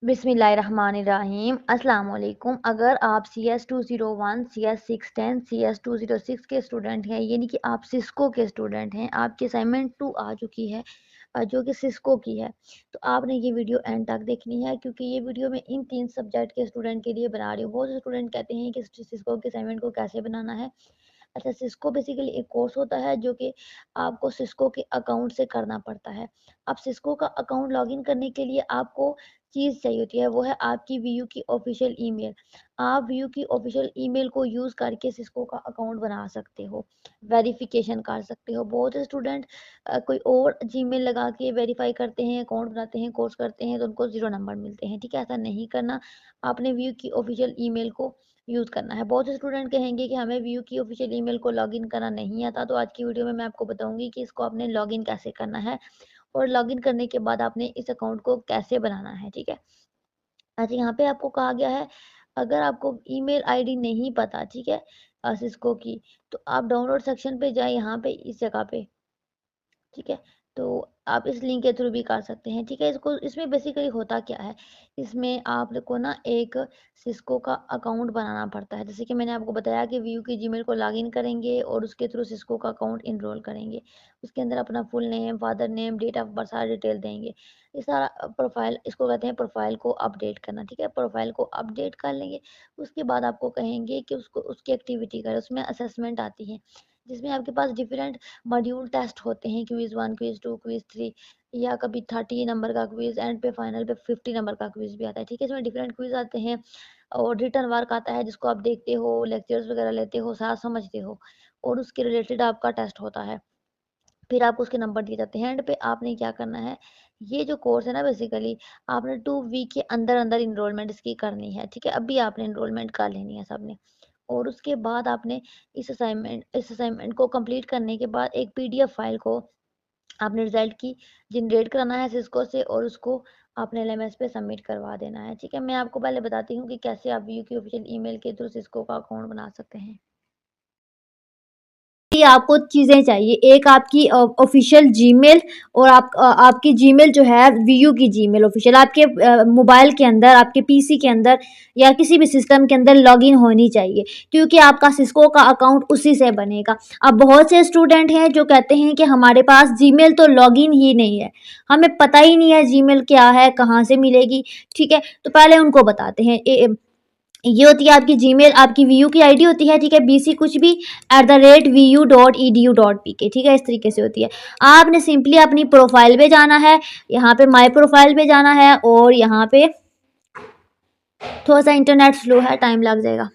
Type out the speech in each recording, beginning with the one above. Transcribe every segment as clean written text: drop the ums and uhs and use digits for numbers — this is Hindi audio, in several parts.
बिस्मिल्लाहिर्रहमानिर्रहीम अस्सलाम वालेकुम। अगर आप CS 201, CS 610, CS 206 के स्टूडेंट हैं, यानी कि आप सिस्को के स्टूडेंट हैं, आपकी असाइनमेंट 2 आ चुकी है जो कि सिस्को की है, तो आपने ये वीडियो एंड तक देखनी है क्योंकि ये वीडियो मैं इन 3 सब्जेक्ट के स्टूडेंट के लिए बना रही हूँ। बहुत से स्टूडेंट कहते हैं कि सिस्को के असाइनमेंट को कैसे बनाना है। अच्छा, सिस्को बेसिकली एक कोर्स होता है जो कि आपको सिस्को के अकाउंट से करना पड़ता है। अब सिस्को का अकाउंट लॉगिन करने के लिए आपको चीज़ चाहिए होती है, वो है आपकी वीयू की ऑफिशियल ईमेल। आप वीयू की ऑफिशियल ईमेल को यूज़ करके सिस्को का अकाउंट बना सकते हो, वेरिफिकेशन कर सकते हो। बहुत से स्टूडेंट कोई और जीमेल लगा के वेरीफाई करते हैं, अकाउंट बनाते हैं, कोर्स करते हैं, तो उनको 0 नंबर मिलते हैं। ठीक है, ऐसा नहीं करना। आपने वीयू की ऑफिशियल ईमेल को यूज़ करना है। बहुत से स्टूडेंट कहेंगे कि हमें व्यू की ऑफिशियल ईमेल को लॉगिन करना नहीं आता, तो आज की वीडियो में मैं आपको बताऊंगी कि इसको आपने लॉगिन कैसे करना है और लॉगिन करने के बाद आपने इस अकाउंट को कैसे बनाना है। ठीक है, अच्छा, यहाँ पे आपको कहा गया है अगर आपको ईमेल आईडी नहीं पता, ठीक है, सिस्को की, तो आप डाउनलोड सेक्शन पे जाए, यहाँ पे इस जगह पे, ठीक है, तो आप इस लिंक के थ्रू भी कर सकते हैं। ठीक है, इसको इसमें बेसिकली होता क्या है, इसमें आप लोग को ना एक सिस्को का अकाउंट बनाना पड़ता है। जैसे कि मैंने आपको बताया कि व्यू की जीमेल को लॉगिन करेंगे और उसके थ्रू सिस्को का अकाउंट इनरोल करेंगे। उसके अंदर अपना full name, father name, date of birth, सारा डिटेल देंगे। ये सारा प्रोफाइल, इसको कहते हैं प्रोफाइल को अपडेट करना। ठीक है, प्रोफाइल को अपडेट कर लेंगे। उसके बाद आपको कहेंगे कि उसको उसकी एक्टिविटी करें। उसमें असेसमेंट आती है जिसमें आपके पास डिफरेंट मॉड्यूल टेस्ट होते हैं, क्विज 1, क्विज 2, क्विज 3, या कभी 30 नंबर का क्विज, एंड पे फाइनल पे 50 नंबर का क्विज भी आता है। ठीक है, इसमें डिफरेंट क्विज आते हैं और रिटर्न वर्क आता है जिसको आप देखते हो, लेक्चर्स वगैरह लेते हो, साथ समझते हो और उसके रिलेटेड आपका टेस्ट होता है। फिर आपको उसके नंबर दिए जाते हैं। एंड पे आपने क्या करना है, ये जो कोर्स है ना, बेसिकली आपने 2 वीक के अंदर अंदर इनरोलमेंट इसकी करनी है। ठीक है, अभी आपने इनरोलमेंट कर लेनी है सबने। और उसके बाद आपने इस असाइनमेंट को कंप्लीट करने के बाद एक पीडीएफ फाइल को आपने रिजल्ट की जनरेट कराना है सिस्को से और उसको आपने एलएमएस पे सबमिट करवा देना है। ठीक है, मैं आपको पहले बताती हूँ कि कैसे आप व्यू की ऑफिशियल ईमेल के थ्रू सिस्को का अकाउंट बना सकते हैं। कि आपको चीज़ें चाहिए, एक आपकी ऑफिशियल जीमेल और आपकी जीमेल जो है वीयू की जीमेल ऑफिशियल आपके मोबाइल के अंदर, आपके पीसी के अंदर या किसी भी सिस्टम के अंदर लॉगिन होनी चाहिए, क्योंकि आपका सिस्को का अकाउंट उसी से बनेगा। अब बहुत से स्टूडेंट हैं जो कहते हैं कि हमारे पास जीमेल तो लॉगिन ही नहीं है, हमें पता ही नहीं है जीमेल क्या है, कहाँ से मिलेगी। ठीक है, तो पहले उनको बताते हैं। ये होती है आपकी जीमेल, आपकी वीयू की आईडी होती है, ठीक है, BC कुछ भी @vu.edu.pk, ठीक है, इस तरीके से होती है। आपने सिंपली अपनी प्रोफाइल पे जाना है, यहाँ पे माय प्रोफाइल पे जाना है और यहाँ पे थोड़ा सा इंटरनेट स्लो है, टाइम लग जाएगा।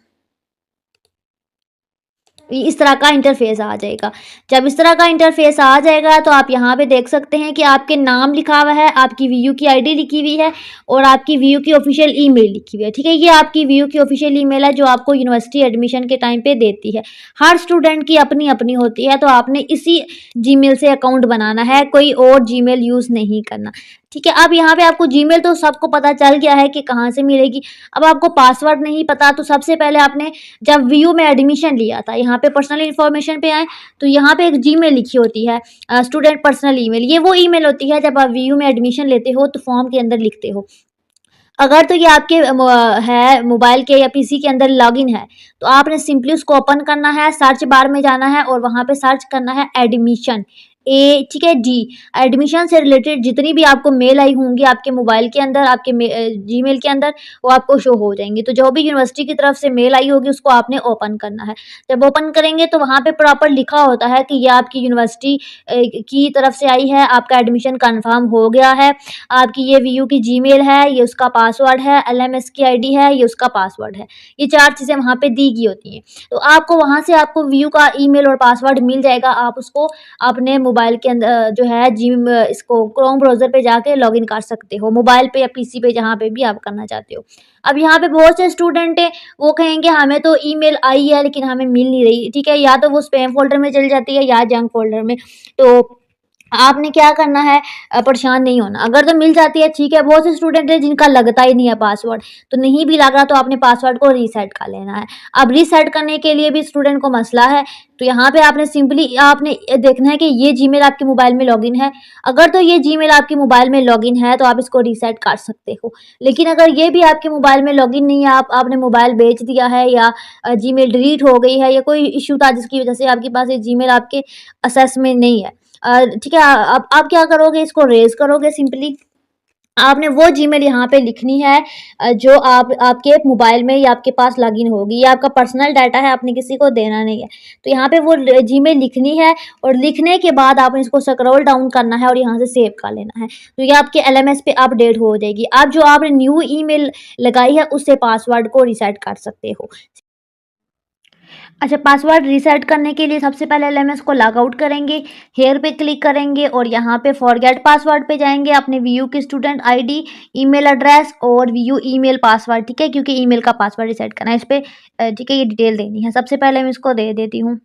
इस तरह का इंटरफेस आ जाएगा। जब इस तरह का इंटरफेस आ जाएगा तो आप यहाँ पे देख सकते हैं कि आपके नाम लिखा हुआ है, आपकी वीयू की आईडी लिखी हुई है और आपकी वीयू की ऑफिशियल ईमेल लिखी हुई है। ठीक है, ये आपकी वीयू की ऑफिशियल ईमेल है जो आपको यूनिवर्सिटी एडमिशन के टाइम पे देती है। हर स्टूडेंट की अपनी अपनी होती है, तो आपने इसी जीमेल से अकाउंट बनाना है, कोई और जीमेल यूज़ नहीं करना। ठीक है, अब यहाँ पे आपको जीमेल तो सबको पता चल गया है कि कहाँ से मिलेगी। अब आपको पासवर्ड नहीं पता, तो सबसे पहले आपने जब वीयू में एडमिशन लिया था, यहाँ पे पर्सनल इन्फॉर्मेशन पे आए तो यहाँ पे एक जीमेल लिखी होती है, स्टूडेंट पर्सनल ईमेल। ये वो ईमेल होती है जब आप वीयू में एडमिशन लेते हो तो फॉर्म के अंदर लिखते हो। अगर तो ये आपके है मोबाइल के या पीसी के अंदर लॉगिन है, तो आपने सिंपली उसको ओपन करना है, सर्च बार में जाना है और वहाँ पे सर्च करना है एडमिशन, ठीक है, डी। एडमिशन से रिलेटेड जितनी भी आपको मेल आई होंगी आपके मोबाइल के अंदर, आपके जीमेल के अंदर, वो आपको शो हो जाएंगी। तो जो भी यूनिवर्सिटी की तरफ से मेल आई होगी उसको आपने ओपन करना है। जब ओपन करेंगे तो वहाँ पे प्रॉपर लिखा होता है कि ये आपकी यूनिवर्सिटी की तरफ से आई है, आपका एडमिशन कन्फर्म हो गया है, आपकी ये वीयू की जीमेल है, ये उसका पासवर्ड है, एलएमएस की आईडी है, ये उसका पासवर्ड है। ये 4 चीज़ें वहाँ पे दी गई होती हैं। तो आपको वहाँ से आपको वीयू का ईमेल और पासवर्ड मिल जाएगा। आप उसको अपने मोबाइल के अंदर जो है इसको क्रोम ब्राउज़र पे जाके लॉगिन कर सकते हो, मोबाइल पे या पीसी पे, जहाँ पे भी आप करना चाहते हो। अब यहाँ पे बहुत से स्टूडेंट हैं, वो कहेंगे हमें तो ईमेल आई है लेकिन हमें मिल नहीं रही। ठीक है, या तो वो स्पैम फ़ोल्डर में चली जाती है या जंक फ़ोल्डर में। तो आपने क्या करना है, परेशान नहीं होना। अगर तो मिल जाती है ठीक है, बहुत से स्टूडेंट हैं जिनका लगता ही नहीं है पासवर्ड, तो नहीं भी लग रहा तो आपने पासवर्ड को रीसेट कर लेना है। अब रीसेट करने के लिए भी स्टूडेंट को मसला है, तो यहाँ पे आपने सिंपली आपने देखना है कि ये जीमेल आपके मोबाइल में लॉगिन है। अगर तो ये जीमेल आपके मोबाइल में लॉगिन है तो आप इसको रीसेट कर सकते हो। लेकिन अगर ये भी आपके मोबाइल में लॉगिन नहीं है, आपने मोबाइल बेच दिया है या जीमेल डिलीट हो गई है या कोई इश्यू था जिसकी वजह से आपके पास ये जीमेल आपके एक्सेस में नहीं है, ठीक है, अब आप क्या करोगे, इसको रेज़ करोगे सिंपली। आपने वो जीमेल यहाँ पे लिखनी है जो आपके मोबाइल में या आपके पास लॉगिन होगी। ये आपका पर्सनल डाटा है, आपने किसी को देना नहीं है। तो यहाँ पे वो जीमेल लिखनी है और लिखने के बाद आपने इसको स्क्रॉल डाउन करना है और यहाँ से सेव कर लेना है। तो ये आपके एलएमएस पे अपडेट हो जाएगी। अब जो आपने न्यू ईमेल लगाई है उससे पासवर्ड को रीसेट कर सकते हो। अच्छा, पासवर्ड रीसेट करने के लिए सबसे पहले एलएमएस को लॉग आउट करेंगे, हेयर पे क्लिक करेंगे और यहाँ पे फॉरगेट पासवर्ड पे जाएंगे। अपने वीयू की स्टूडेंट आईडी, ईमेल एड्रेस और वीयू ईमेल पासवर्ड, ठीक है, क्योंकि ईमेल का पासवर्ड रीसेट करना है इस पे, ठीक है, ये डिटेल देनी है। सबसे पहले मैं इसको दे देती हूँ।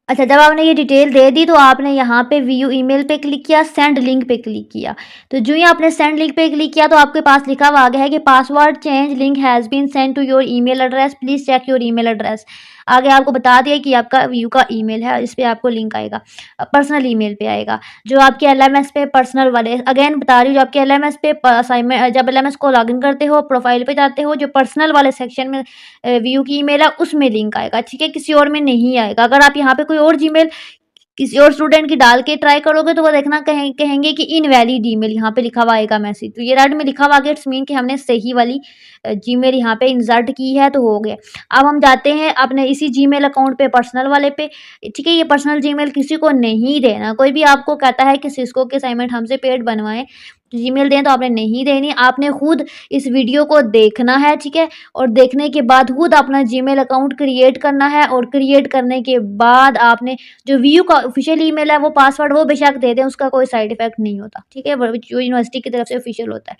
अच्छा, जब आपने ये डिटेल दे दी तो आपने यहाँ पे व्यू ईमेल पे क्लिक किया, सेंड लिंक पे क्लिक किया। तो जो ही आपने सेंड लिंक पे क्लिक किया तो आपके पास लिखा हुआ आ गया है कि password change link has been send to your email address, please check your email address. आगे आपको बता दिया कि आपका व्यू का ईमेल है, इस पे आपको लिंक आएगा, पर्सनल ईमेल पे आएगा। जो आपके एलएमएस पे पर्सनल वाले, अगेन बता रही हूँ, जो आपके एलएमएस पे असाइनमेंट, जब एलएमएस को लॉगिन करते हो, प्रोफाइल पे जाते हो, जो पर्सनल वाले सेक्शन में व्यू की ईमेल है उसमें लिंक आएगा, ठीक है, किसी और में नहीं आएगा। अगर आप यहाँ पे कोई और जीमेल किसी और स्टूडेंट की डाल के ट्राई करोगे तो वो देखना कहेंगे कि इनवैलिड ईमेल, यहाँ पे लिखा हुआ आएगा मैसेज। तो ये रेड में लिखा हुआ आ गया, इट्स मीन कि हमने सही वाली जीमेल यहाँ पे इंसर्ट की है, तो हो गया। अब हम जाते हैं अपने इसी जीमेल अकाउंट पे, पर्सनल वाले पे, ठीक है। ये पर्सनल जीमेल किसी को नहीं देना। कोई भी आपको कहता है कि सिस्को के असाइनमेंट हमसे पेड बनवाएं, जीमेल दें, तो आपने नहीं देनी। आपने खुद इस वीडियो को देखना है, ठीक है, और देखने के बाद खुद अपना जीमेल अकाउंट क्रिएट करना है और क्रिएट करने के बाद आपने जो व्यू का ऑफिशियल ईमेल है वो पासवर्ड वो बेशक दे दें, उसका कोई साइड इफेक्ट नहीं होता, ठीक है, जो यूनिवर्सिटी की तरफ से ऑफिशियल होता है।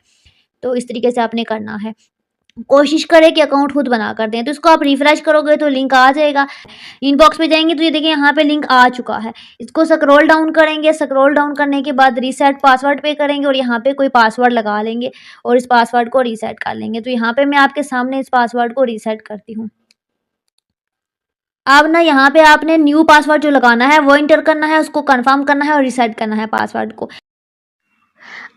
तो इस तरीके से आपने करना है। कोशिश करें कि अकाउंट खुद बना कर दें। तो इसको आप रिफ्रेश करोगे तो लिंक आ जाएगा। इनबॉक्स पे जाएंगे तो ये देखिए यहाँ पे लिंक आ चुका है। इसको स्क्रॉल डाउन करेंगे, स्क्रॉल डाउन करने के बाद रीसेट पासवर्ड पे करेंगे और यहाँ पे कोई पासवर्ड लगा लेंगे और इस पासवर्ड को रीसेट कर लेंगे। तो यहाँ पे मैं आपके सामने इस पासवर्ड को रीसेट करती हूँ। अब ना यहाँ पे आपने न्यू पासवर्ड जो लगाना है वो इंटर करना है, उसको कंफर्म करना है और रीसेट करना है पासवर्ड को।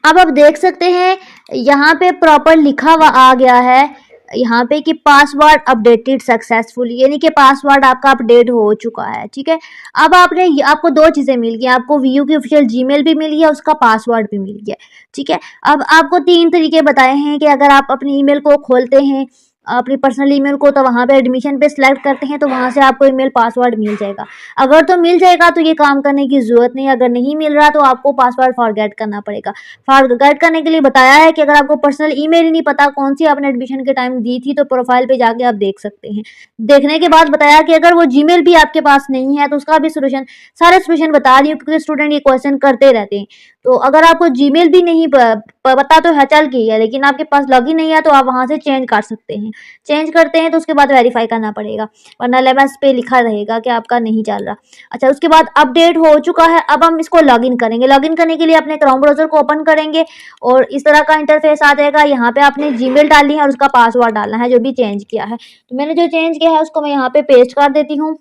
अब आप देख सकते हैं यहाँ पे प्रॉपर लिखा हुआ आ गया है यहाँ पे कि पासवर्ड अपडेटेड सक्सेसफुली, यानी कि पासवर्ड आपका अपडेट हो चुका है, ठीक है। अब आपको दो चीज़ें मिल गई, आपको वीयू की ऑफिशियल जीमेल भी मिल गया, उसका पासवर्ड भी मिल गया, ठीक है। अब आपको 3 तरीके बताए हैं कि अगर आप अपनी ईमेल को खोलते हैं, अपनी पर्सनल ईमेल को, तो वहाँ पे एडमिशन पे सिलेक्ट करते हैं तो वहाँ से आपको ईमेल पासवर्ड मिल जाएगा। अगर तो मिल जाएगा तो ये काम करने की ज़रूरत नहीं है, अगर नहीं मिल रहा तो आपको पासवर्ड फॉरगेट करना पड़ेगा। फॉरगेट करने के लिए बताया है कि अगर आपको पर्सनल ईमेल ही नहीं पता कौन सी आपने एडमिशन के टाइम दी थी तो प्रोफाइल पे जाके आप देख सकते हैं। देखने के बाद बताया कि अगर वो जीमेल भी आपके पास नहीं है तो उसका भी सोल्यूशन, सारे सोल्यूशन बता रही हूँ क्योंकि स्टूडेंट ये क्वेश्चन करते रहते हैं। तो अगर आपको जीमेल भी नहीं पता तो है, चल की है, लेकिन आपके पास लॉगिन नहीं है तो आप वहाँ से चेंज कर सकते हैं। चेंज करते हैं तो उसके बाद वेरीफाई करना पड़ेगा, वरना एलएमएस पे लिखा रहेगा कि आपका नहीं चल रहा। अच्छा, उसके बाद अपडेट हो चुका है। अब हम इसको लॉगिन करेंगे। लॉगिन करने के लिए अपने क्रोम ब्राउज़र को ओपन करेंगे और इस तरह का इंटरफेस आ जाएगा। यहाँ पे आपने जीमेल डालनी है और उसका पासवर्ड डालना है जो भी चेंज किया है। तो मैंने जो चेंज किया है उसको मैं यहाँ पे पेस्ट कर देती हूँ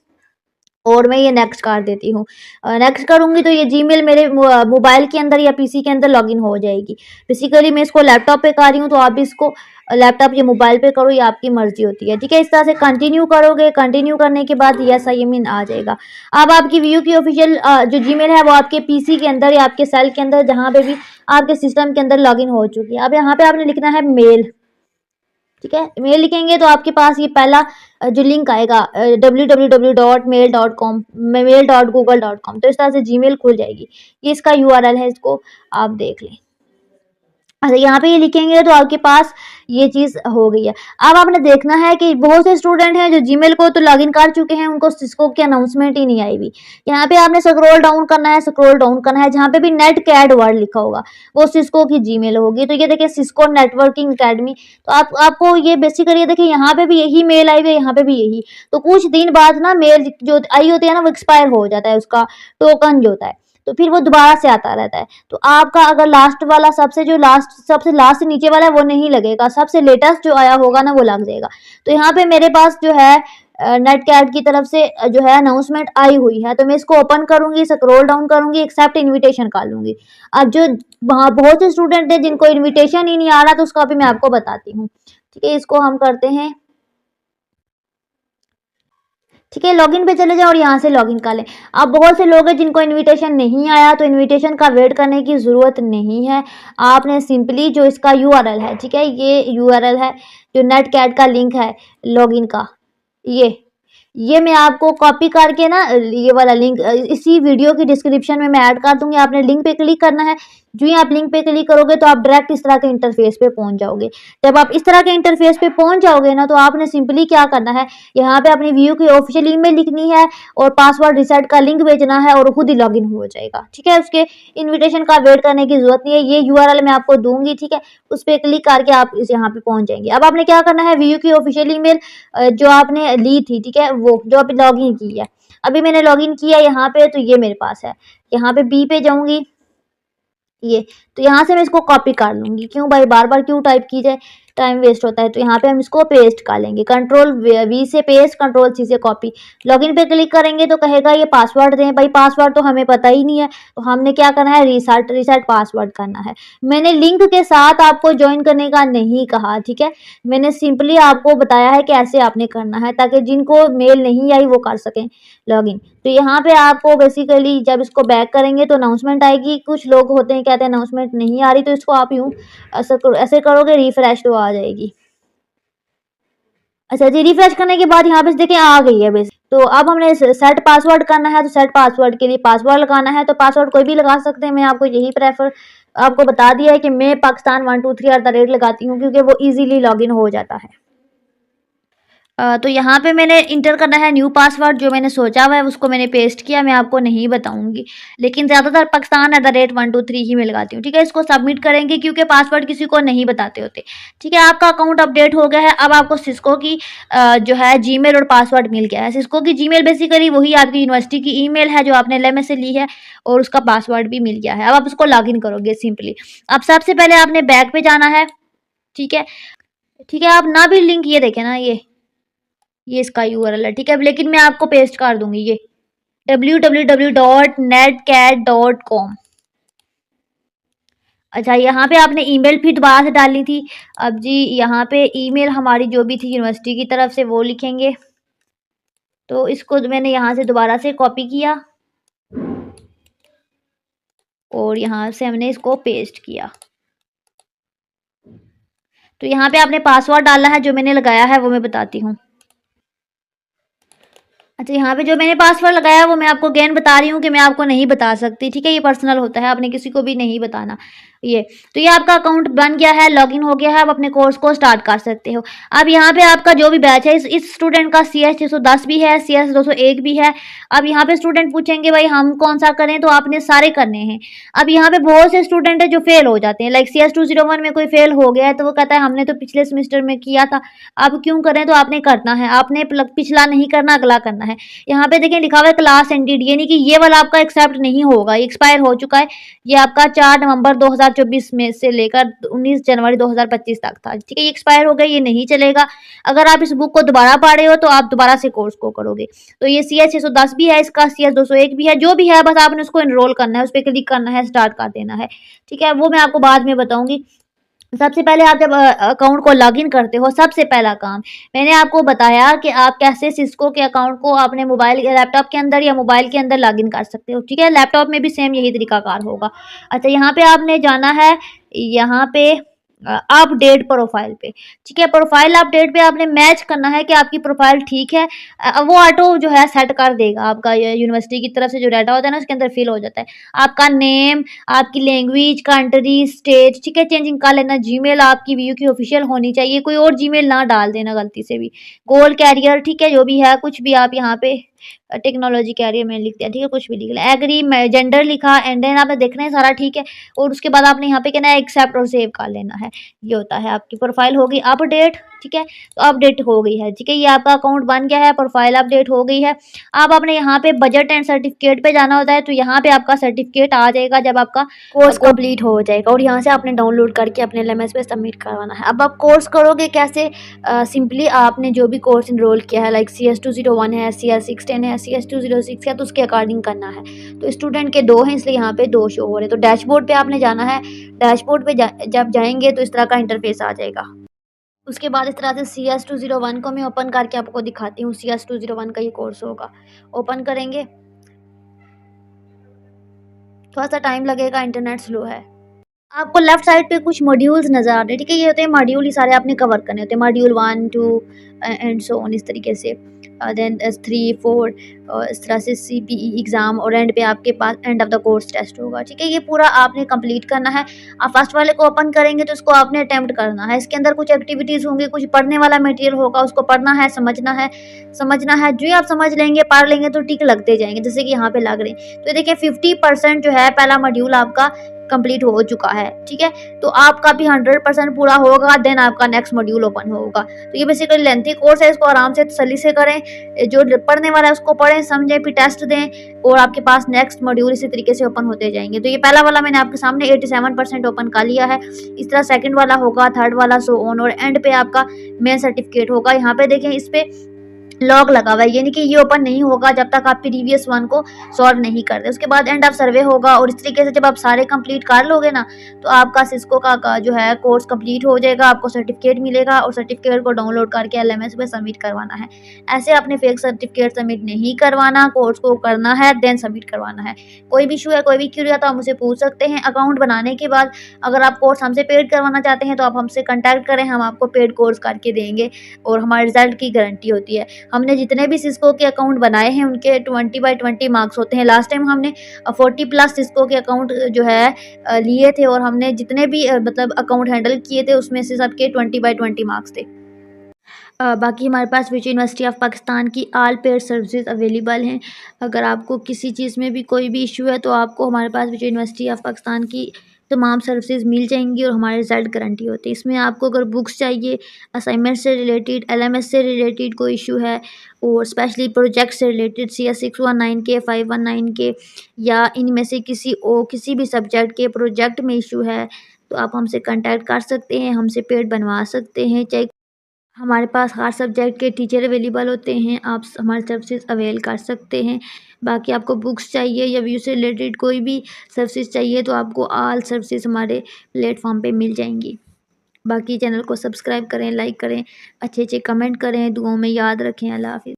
और मैं ये नेक्स्ट कर देती हूँ। नेक्स्ट करूँगी तो ये जीमेल मेरे मोबाइल के अंदर या पीसी के अंदर लॉगिन हो जाएगी। बेसिकली मैं इसको लैपटॉप पे कर रही हूँ, तो आप भी इसको लैपटॉप या मोबाइल पे करो, ये आपकी मर्जी होती है, ठीक है। इस तरह से कंटिन्यू करोगे, कंटिन्यू करने के बाद यस आई एम इन आ जाएगा। अब आपकी व्यू की ऑफिशियल जो जीमेल है वो आपके पीसी के अंदर या आपके सेल के अंदर जहाँ पे भी आपके सिस्टम के अंदर लॉगिन हो चुकी है। अब यहाँ पे आपने लिखना है मेल, ठीक है। मेल लिखेंगे तो आपके पास ये पहला जो लिंक आएगा www.mail.com, mail.google.com, तो इस तरह से जीमेल खुल जाएगी। ये इसका यूआरएल है, इसको आप देख लें। अच्छा, यहाँ पे ये लिखेंगे तो आपके पास ये चीज़ हो गई है। अब आपने देखना है कि बहुत से स्टूडेंट हैं जो जीमेल को तो लॉगिन कर चुके हैं, उनको सिस्को की अनाउंसमेंट ही नहीं आई हुई। यहाँ पे आपने स्क्रॉल डाउन करना है, स्क्रॉल डाउन करना है, जहाँ पे भी नेट कैड वर्ड लिखा होगा वो सिस्को की जीमेल होगी। तो ये देखिए सिस्को नेटवर्किंग अकेडमी, तो आपको ये बेसिकली देखिए यहाँ पे भी यही मेल आई हुई है, यहाँ पे भी यही। तो कुछ दिन बाद ना मेल जो आई होती है ना वो एक्सपायर हो जाता है, उसका टोकन जो होता है। तो फिर वो दोबारा से आता रहता है। तो आपका अगर लास्ट वाला सबसे लास्ट नीचे वाला है वो नहीं लगेगा, सबसे लेटेस्ट जो आया होगा ना वो लग जाएगा। तो यहाँ पे मेरे पास जो है नेट कैट की तरफ से जो है अनाउंसमेंट आई हुई है, तो मैं इसको ओपन करूंगी, स्क्रॉल डाउन करूंगी, एक्सेप्ट इनविटेशन कर लूंगी। अब जो वहाँ बहुत से स्टूडेंट है जिनको इनविटेशन ही नहीं आ रहा, तो उसका भी मैं आपको बताती हूँ। ठीक है, इसको हम करते हैं। ठीक है, लॉगिन पे चले जाओ और यहाँ से लॉगिन कर लें। अब बहुत से लोग हैं जिनको इनविटेशन नहीं आया, तो इनविटेशन का वेट करने की ज़रूरत नहीं है। आपने सिंपली जो इसका यूआरएल है, ठीक है, ये यूआरएल है जो नेट कैट का लिंक है लॉगिन का, ये मैं आपको कॉपी करके ना ये वाला लिंक इसी वीडियो की डिस्क्रिप्शन में मैं ऐड कर दूंगी। आपने लिंक पे क्लिक करना है। जो ही आप लिंक पे क्लिक करोगे तो आप डायरेक्ट इस तरह के इंटरफेस पे पहुंच जाओगे। जब आप इस तरह के इंटरफेस पे पहुंच जाओगे ना, तो आपने सिंपली क्या करना है, यहाँ पे अपनी व्यू की ऑफिशियल ईमेल लिखनी है और पासवर्ड रिसेट का लिंक भेजना है और खुद ही लॉगिन हो जाएगा। ठीक है, उसके इन्विटेशन का वेट करने की जरूरत नहीं है। ये यूआरएल मैं आपको दूंगी, ठीक है, उस पर क्लिक करके आप इस यहाँ पे पहुंच जाएंगे। अब आपने क्या करना है, व्यू की ऑफिशियल ईमेल जो आपने ली थी, ठीक है, वो जो आपने लॉगिन की है, अभी मैंने लॉगिन किया यहाँ पे, तो ये मेरे पास है। यहाँ पे बी पे जाऊंगी, ये तो यहाँ से मैं इसको कॉपी कर लूंगी। क्यों भाई, बार बार क्यों टाइप की जाए, टाइम वेस्ट होता है। तो यहाँ पे हम इसको पेस्ट कर लेंगे, कंट्रोल वी से पेस्ट, कंट्रोल सी से कॉपी। लॉगिन पे क्लिक करेंगे तो कहेगा ये पासवर्ड दें। भाई पासवर्ड तो हमें पता ही नहीं है, तो हमने क्या करना है, रीसेट पासवर्ड करना है। मैंने लिंक के साथ आपको ज्वाइन करने का नहीं कहा, ठीक है, मैंने सिंपली आपको बताया है कि ऐसे आपने करना है, ताकि जिनको मेल नहीं आई वो कर सकें लॉगिन। तो यहाँ पे आपको बेसिकली जब इसको बैक करेंगे तो अनाउंसमेंट आएगी। कुछ लोग होते हैं कहते हैं अनाउंसमेंट नहीं आ रही, तो इसको आप यूँ ऐसे करोगे, रिफ्रेश तो आ जाएगी। अच्छा जी, रिफ्रेश करने के बाद यहाँ पे देखिए आ गई है बेस। तो अब हमने सेट पासवर्ड करना है, तो सेट पासवर्ड के लिए पासवर्ड लगाना है। तो पासवर्ड कोई भी लगा सकते हैं, मैं आपको यही प्रेफर आपको बता दिया है कि मैं पाकिस्तान 123 लगाती हूँ, क्योंकि वो इजीली लॉगिन हो जाता है। तो यहाँ पे मैंने इंटर करना है न्यू पासवर्ड, जो मैंने सोचा हुआ है उसको मैंने पेस्ट किया। मैं आपको नहीं बताऊंगी, लेकिन ज़्यादातर पाकिस्तान @123 ही मैं लगाती हूँ। ठीक है, इसको सबमिट करेंगे क्योंकि पासवर्ड किसी को नहीं बताते होते। ठीक है, आपका अकाउंट अपडेट हो गया है। अब आपको सिस्को की जो है जीमेल और पासवर्ड मिल गया है। सिस्को की जीमेल बेसिकली वही आपकी यूनिवर्सिटी की ईमेल है जो आपने एलएमएस से ली है, और उसका पासवर्ड भी मिल गया है। अब आप उसको लॉग इन करोगे सिंपली। अब सबसे पहले आपने बैक पे जाना है। ठीक है, ठीक है, आप ना भी लिंक ये देखें ना, ये इसका यूआरएल है। ठीक है, लेकिन मैं आपको पेस्ट कर दूंगी, ये www.netcat.com। अच्छा, यहाँ पे आपने ईमेल फिर दोबारा से डालनी थी। अब जी यहाँ पे ईमेल हमारी जो भी थी यूनिवर्सिटी की तरफ से वो लिखेंगे। तो इसको मैंने यहाँ से दोबारा से कॉपी किया और यहाँ से हमने इसको पेस्ट किया। तो यहाँ पे आपने पासवर्ड डालना है, जो मैंने लगाया है वो मैं बताती हूँ। अच्छा, यहाँ पे जो मैंने पासवर्ड लगाया वो मैं आपको अगेन बता रही हूँ कि मैं आपको नहीं बता सकती। ठीक है, ये पर्सनल होता है, आपने किसी को भी नहीं बताना। तो ये आपका अकाउंट बन गया है, लॉगिन हो गया है। आप अपने कोर्स को स्टार्ट कर सकते हो। अब यहाँ पे आपका जो भी बैच है, इस स्टूडेंट का CS 610 भी है, CS 201 भी है। अब यहाँ पे स्टूडेंट पूछेंगे भाई हम कौन सा करें, तो आपने सारे करने हैं। अब यहाँ पे बहुत से स्टूडेंट है जो फेल हो जाते हैं, लाइक CS 201 में कोई फेल हो गया है तो वो कहता है हमने तो पिछले सेमेस्टर में किया था, अब क्यों करें। तो आपने करना है, आपने पिछला नहीं करना, अगला करना है। यहाँ पे देखिए लिखा हुआ है क्लास एंडेड, यानी कि ये वाला आपका एक्सेप्ट नहीं होगा, एक्सपायर हो चुका है। ये आपका 4 नवंबर 2024 में से लेकर 19 जनवरी 2025 तक था। ठीक है, ये एक्सपायर हो गया, ये नहीं चलेगा। अगर आप इस बुक को दोबारा पढ़ रहे हो तो आप दोबारा से कोर्स को करोगे। तो ये CS 610 भी है, इसका CS 201 भी है, जो भी है बस आपने उसको एनरोल करना है, उस पर क्लिक करना है, स्टार्ट कर देना है। ठीक है, वो मैं आपको बाद में बताऊंगी। सबसे पहले आप जब अकाउंट को लॉगिन करते हो, सबसे पहला काम मैंने आपको बताया कि आप कैसे सिस्को के अकाउंट को अपने मोबाइल लैपटॉप के अंदर या मोबाइल के अंदर लॉगिन कर सकते हो। ठीक है, लैपटॉप में भी सेम यही तरीकाकार होगा। अच्छा, यहाँ पे आपने जाना है, यहाँ पे अपडेट प्रोफाइल पे। ठीक है, प्रोफाइल अपडेट पे आपने मैच करना है कि आपकी प्रोफाइल ठीक है। वो ऑटो जो है सेट कर देगा, आपका यूनिवर्सिटी की तरफ से जो डाटा होता है ना उसके अंदर फिल हो जाता है। आपका नेम, आपकी लैंग्वेज, कंट्री, स्टेट, ठीक है, चेंजिंग कर लेना। जीमेल आपकी व्यू की ऑफिशियल होनी चाहिए, कोई और जीमेल ना डाल देना गलती से भी। गोल कैरियर, ठीक है, जो भी है कुछ भी आप यहाँ पे टेक्नोलॉजी कैरियर में लिख दिया। ठीक है, कुछ भी लिख लिया। एग्री, जेंडर लिखा, एंड देन आपने देखना है सारा ठीक है, और उसके बाद आपने यहाँ पे कहना है एक्सेप्ट और सेव कर लेना है। ये होता है, आपकी प्रोफाइल होगी अपडेट। ठीक है, तो अपडेट हो गई है, ठीक है, ये आपका अकाउंट बन गया है, प्रोफाइल अपडेट हो गई है। अब आपने यहाँ पे बजट एंड सर्टिफिकेट पे जाना होता है, तो यहाँ पे आपका सर्टिफिकेट आ जाएगा जब आपका कोर्स कंप्लीट हो जाएगा और यहाँ से आपने डाउनलोड करके अपने LMS पे सबमिट करवाना है। अब आप कोर्स करोगे कैसे? सिंपली आपने जो भी कोर्स इनरोल किया है, लाइक CS201 है, CS610 है, CS206 है, तो उसके अकॉर्डिंग करना है। तो स्टूडेंट के 2 हैं, इसलिए यहाँ पे 2 शो हो रहे हैं। तो डैशबोर्ड पे आपने जाना है, डैशबोर्ड पे जब जाएंगे तो इस तरह का इंटरफेस आ जाएगा। उसके बाद इस तरह से CS201 को मैं ओपन करके आपको दिखाती हूँ। CS201 का ये कोर्स होगा, ओपन करेंगे, थोड़ा सा टाइम लगेगा, इंटरनेट स्लो है। आपको लेफ्ट साइड पे कुछ मॉड्यूल्स नज़र आ रहे हैं, ठीक है, ये होते हैं मॉड्यूल, ये सारे आपने कवर करने होते हैं, मॉड्यूल 1 2 एंड सो ऑन, इस तरीके से देन 3 4 इस तरह से CPE एग्ज़ाम और एंड पे आपके पास end of the course test होगा, ठीक है, ये पूरा आपने कंप्लीट करना है। आप फर्स्ट वाले को ओपन करेंगे तो इसको आपने अटेम्प्ट करना है। इसके अंदर कुछ एक्टिविटीज़ होंगी, कुछ पढ़ने वाला मटेरियल होगा, उसको पढ़ना है, समझना है, जो ही आप समझ लेंगे, पढ़ लेंगे तो टिक लगते जाएंगे, जैसे कि यहाँ पे लग रहे हैं। तो देखिए 50% जो है पहला मॉड्यूल आपका कंप्लीट हो चुका है, ठीक है, तो आपका भी 100% पूरा होगा, देन आपका नेक्स्ट मॉड्यूल ओपन होगा। तो ये बेसिकली लेंथी कोर्स है, इसको आराम से तसल्ली से करें, जो पढ़ने वाला है उसको पढ़ें, समझें, फिर टेस्ट दें और आपके पास नेक्स्ट मॉड्यूल इसी तरीके से ओपन होते जाएंगे। तो ये पहला वाला मैंने आपके सामने 87% ओपन कर लिया है, इस तरह सेकंड वाला होगा, थर्ड वाला, सो ऑन, और एंड पे आपका मेन सर्टिफिकेट होगा। यहाँ पे देखें, इस पे लॉक लगा हुआ है, यानी कि ये ओपन नहीं होगा जब तक आप प्रीवियस वन को सॉल्व नहीं करते। उसके बाद एंड ऑफ सर्वे होगा और इस तरीके से जब आप सारे कंप्लीट कर लोगे ना, तो आपका सिस्को का जो है कोर्स कंप्लीट हो जाएगा, आपको सर्टिफिकेट मिलेगा और सर्टिफिकेट को डाउनलोड करके LMS पे सबमिट करवाना है। ऐसे अपने फेक सर्टिफिकेट सबमिट नहीं करवाना, कोर्स को करना है, देन सबमिट करवाना है। कोई भी इशू है, कोई भी क्यूरी है तो आप मुझसे पूछ सकते हैं। अकाउंट बनाने के बाद अगर आप कोर्स हमसे पेड करवाना चाहते हैं तो आप हमसे कॉन्टैक्ट करें, हम आपको पेड कोर्स करके देंगे और हमारे रिजल्ट की गारंटी होती है। हमने जितने भी सिस्को के अकाउंट बनाए हैं उनके 20/20 मार्क्स होते हैं। लास्ट टाइम हमने 40+ सिस्को के अकाउंट जो है लिए थे और हमने जितने भी मतलब अकाउंट हैंडल किए थे उसमें से सबके 20/20 मार्क्स थे। बाकी हमारे पास विच यूनिवर्सिटी ऑफ पाकिस्तान की ऑल पेड सर्विसेज अवेलेबल हैं। अगर आपको किसी चीज़ में भी कोई भी इशू है तो आपको हमारे पास विच यूनिवर्सिटी ऑफ पाकिस्तान की तमाम सर्विसेज मिल जाएंगी और हमारे रिज़ल्ट गारंटी होती है। इसमें आपको अगर बुक्स चाहिए, असाइनमेंट से रिलेटेड, LMS से रिलेटेड कोई इशू है और स्पेशली प्रोजेक्ट से रिलेटेड, CS619 के, 519 के, या इनमें से किसी भी सब्जेक्ट के प्रोजेक्ट में इशू है तो आप हमसे कांटेक्ट कर सकते हैं, हमसे पेड बनवा सकते हैं। चाहे हमारे पास हर सब्जेक्ट के टीचर अवेलेबल होते हैं, आप हमारी सर्विसेज अवेल कर सकते हैं। बाकी आपको बुक्स चाहिए या व्यू से रिलेटेड कोई भी सर्विसेज चाहिए तो आपको ऑल सर्विसेज हमारे प्लेटफॉर्म पे मिल जाएंगी। बाकी चैनल को सब्सक्राइब करें, लाइक करें, अच्छे अच्छे कमेंट करें, दुआओं में याद रखें। अल्लाह हाफिज़।